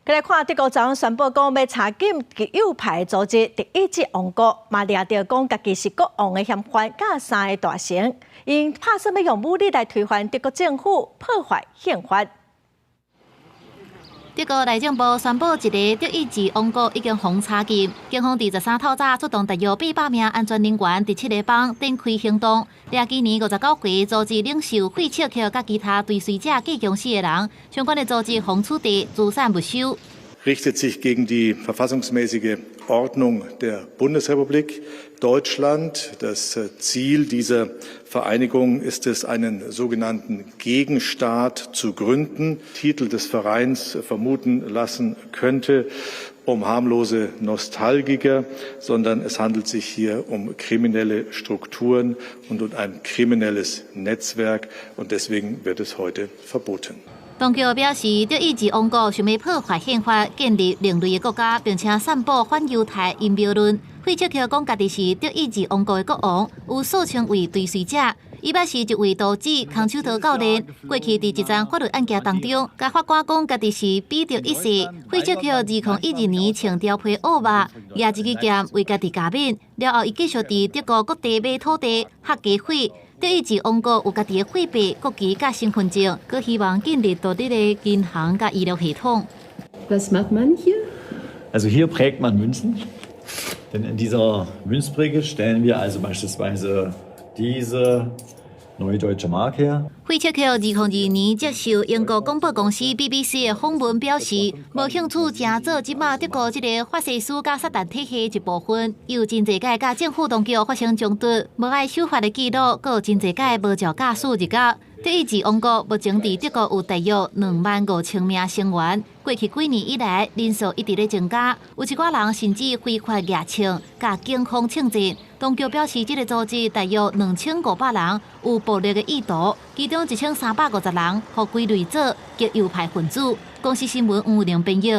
再来看德国昨宣布讲要查禁极右派组织第一级王国，嘛掠到讲家己是国王的嫌犯，甲3个大臣，因拍算要用武力来推翻德国政府，破坏宪法。德国内政部宣布，一个德意志王国已经封查禁。警方伫13透早出动大约800名安全人员，伫7个邦展开行动，掠今年59岁组织领袖费切克甲其他追随者计强4个人，相关的组织封处地，资产没收。Richtet sich gegen die verfassungsmäßige Ordnung der Bundesrepublik Deutschland. Das Ziel dieser Vereinigung ist es, einen sogenannten Gegenstaat zu gründen. Titel des Vereins vermuten lassen könnte, um harmlose Nostalgiker, sondern es handelt sich hier um kriminelle Strukturen und um ein kriminelles Netzwerk, und deswegen wird es heute verboten. 当局表示，德意志王国想要破坏宪法，建立另类的国家，并且散布反犹太阴谋论。费切克讲家己是德意志王国的国王，有数千位追随者。伊捌是一位道指空手道教练，过去伫一桩法律案件当中，甲法官讲家己是彼得一世。费切克2012年穿貂皮乌袜，举一支剑为家己加冕。了后，伊继续伫德国各地买土地、学家伙。德意志王国有家己的货币、国旗甲身份证，佮希望建立独立的银行甲医疗系统。Was macht man hier? Also hier prägt man Münzen, denn in dieser Münzpräge stellen wir also beispielsweise diese neue deutsche Mark her. 费切克2002年接受英国广播公司 BBC 的访问，表示无兴趣正做即马德国这个法西斯甲撒旦体系一部分。有真侪届甲政府当局发生冲突，无爱守法的记录，佮有真侪届无照驾驶入国。德意志王国目前伫德国有大约25000名成员，过去几年以来人数一直咧增加，有一寡人甚至非法举枪，甲警方称战。当局表示，这个组织大约2500人，有暴力的意图，其中1350人互归类做极右派分子。公司新闻吴玲编译。